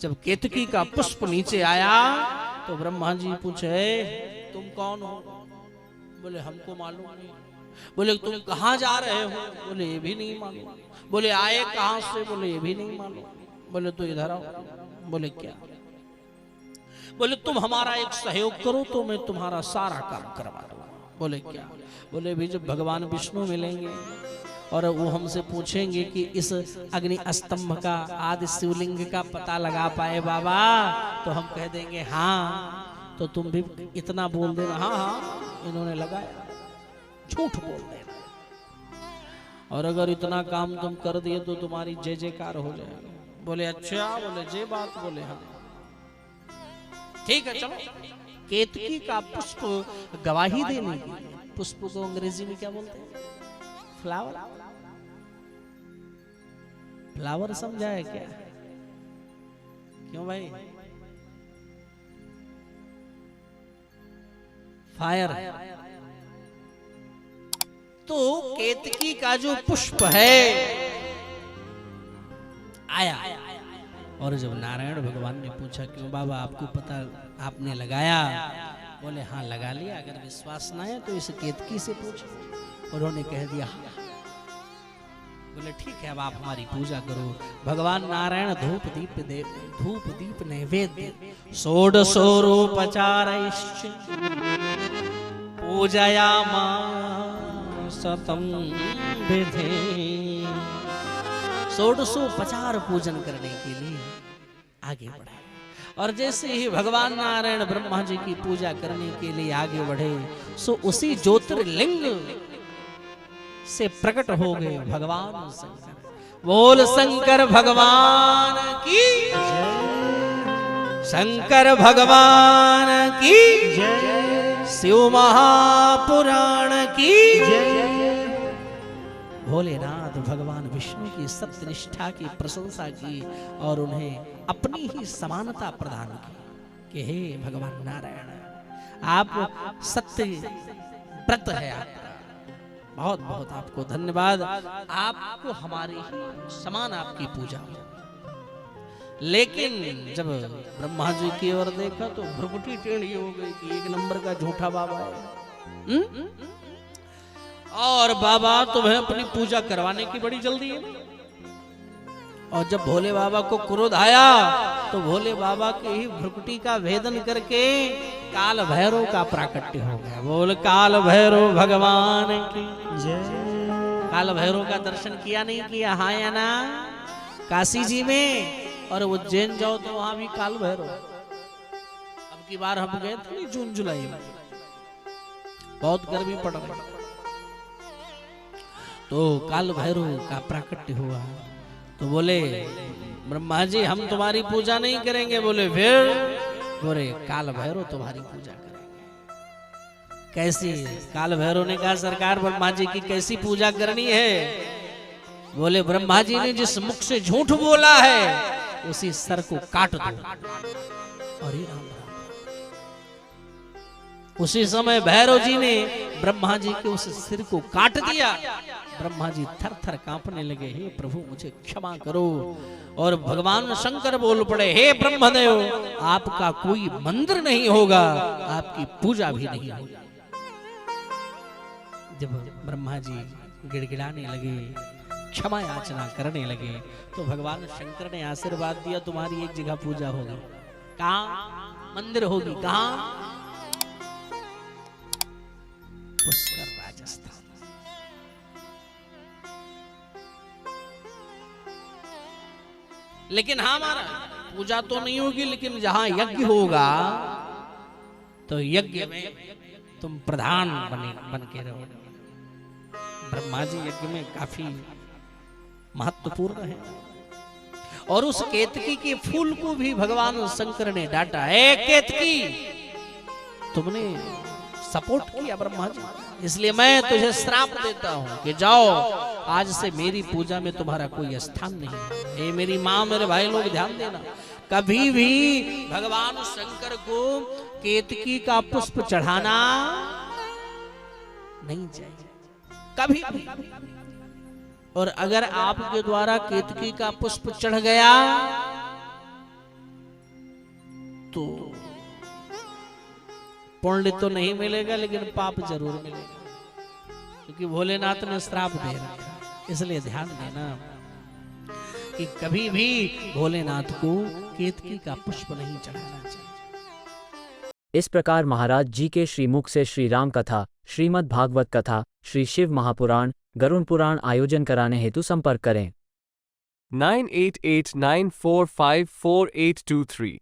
जब केतकी का पुष्प नीचे आया तो ब्रह्मा जी पूछे तुम कौन हो? बोले हमको मालूम नहीं। बोले तुम कहाँ जा रहे हो? बोले ये भी नहीं मालूम। बोले आए कहाँ से? बोले ये भी नहीं मालूम। बोले तो इधर आओ। बोले क्या? बोले तुम हमारा एक सहयोग करो तो मैं तुम्हारा सारा काम करवा दूंगा। बोले क्या? बोले भी जब भगवान विष्णु मिलेंगे और वो हमसे पूछेंगे कि इस अग्नि स्तंभ का आदि शिवलिंग का पता लगा पाए बाबा, तो हम कह देंगे हाँ, तो तुम भी इतना बोल देना हाँ हाँ इन्होंने लगाया, झूठ बोल देना। और अगर इतना काम तुम कर दिए तो तुम्हारी जय जयकार हो जाएगा। बोले अच्छा, बोले जय बात, बोले हाँ ठीक है चलो। केतकी का पुष्प गवाही देने की, पुष्प को अंग्रेजी में क्या बोलते हैं? फ्लावर। फ्लावर समझा है क्या? क्यों भाई? फायर। तो केतकी का जो पुष्प है आया, और जब नारायण भगवान ने पूछा क्यों बाबा आपको पता आपने लगाया? बोले हाँ लगा लिया, अगर विश्वास ना है तो इस केतकी से पूछो। उन्होंने कह दिया हाँ। बोले ठीक है अब आप हमारी पूजा करो। भगवान नारायण धूप दीप नैवेद्य षोडशोपचारैश्च पूजयामासतं विधे। 1650 पूजन करने के लिए आगे बढ़े। और जैसे ही भगवान नारायण ब्रह्मा जी की पूजा करने के लिए आगे बढ़े, सो उसी ज्योतिर्लिंग से प्रकट हो गए भगवान शंकर। बोल शंकर भगवान की जय, शंकर भगवान की जय, शिव महापुराण की जय। भोलेनाथ भगवान विष्णु की सत्यनिष्ठा की प्रशंसा की और उन्हें अपनी ही समानता प्रदान की कि हे भगवान नारायण आप सत्य व्रत है आपका, बहुत बहुत आपको धन्यवाद, आपको हमारी ही समान आपकी पूजा। लेकिन जब ब्रह्मा जी की ओर देखा तो भ्रुकुटी टेढ़ी हो गई कि एक नंबर का झूठा बाबा है। और बाबा तुम्हें अपनी पूजा करवाने की बड़ी जल्दी है। और जब भोले बाबा को क्रोध आया तो भोले बाबा के ही भ्रुकुटी का भेदन करके काल भैरव का प्राकट्य हो गया। बोल काल भैरव भगवान की जय। काल भैरव का दर्शन किया नहीं किया? हाँ या ना? काशी जी में और उज्जैन जाओ तो वहां भी काल भैरव। अब की बार हम गए थे जून जुलाई में, बहुत गर्मी पड़ रही, तो काल भैरव का प्राकट्य हुआ। तो बोले ब्रह्मा जी हम तुम्हारी पूजा नहीं करेंगे। बोले फिर? बोले काल भैरव तुम्हारी पूजा करेंगे। कैसी? काल भैरव ने कहा सरकार ब्रह्मा जी की कैसी पूजा करनी है? बोले ब्रह्मा जी ने जिस मुख से झूठ बोला है उसी सर को काट दो। अरे राम, उसी समय भैरव जी ने ब्रह्मा जी के उस सिर को काट दिया। ब्रह्मा जी थर थर कांपने लगे, हे प्रभु मुझे क्षमा करो। और भगवान शंकर बोल पड़े, हे ब्रह्मदेव आपका कोई मंदिर नहीं होगा, आपकी पूजा भी नहीं होगी। जब ब्रह्मा जी गिड़गिड़ाने लगे, क्षमा याचना करने लगे, तो भगवान शंकर ने आशीर्वाद दिया तुम्हारी एक जगह पूजा होगी। कहाँ मंदिर होगी? कहाँ? पुष्कर राजस्थान। लेकिन हाँ हमारा पूजा तो नहीं होगी, लेकिन जहां यज्ञ होगा तो यज्ञ में तुम प्रधान बन के रहो। ब्रह्मा जी यज्ञ में काफी महत्वपूर्ण है। और उस केतकी के फूल को भी भगवान शंकर ने डांटा, है केतकी तुमने सपोर्ट किया ब्रह्मा जी, इसलिए मैं तुझे श्राप देता हूं कि जाओ आज से मेरी पूजा में तुम्हारा कोई स्थान नहीं। ए मेरी माँ मेरे भाई लोग ध्यान देना, कभी भी भगवान शंकर को केतकी का पुष्प चढ़ाना नहीं चाहिए, कभी भी। और अगर आपके द्वारा केतकी का पुष्प चढ़ गया तो पुण्य तो नहीं मिलेगा लेकिन पाप जरूर मिलेगा, क्योंकि भोलेनाथ ने श्राप दे रखा। इसलिए ध्यान देना कि कभी भी भोलेनाथ को केतकी का पुष्प नहीं चढ़ाना चाहिए। इस प्रकार महाराज जी के श्रीमुख से श्री राम कथा, श्रीमद् भागवत कथा, श्री शिव महापुराण, गरुड़ पुराण आयोजन कराने हेतु संपर्क करें। 9889454823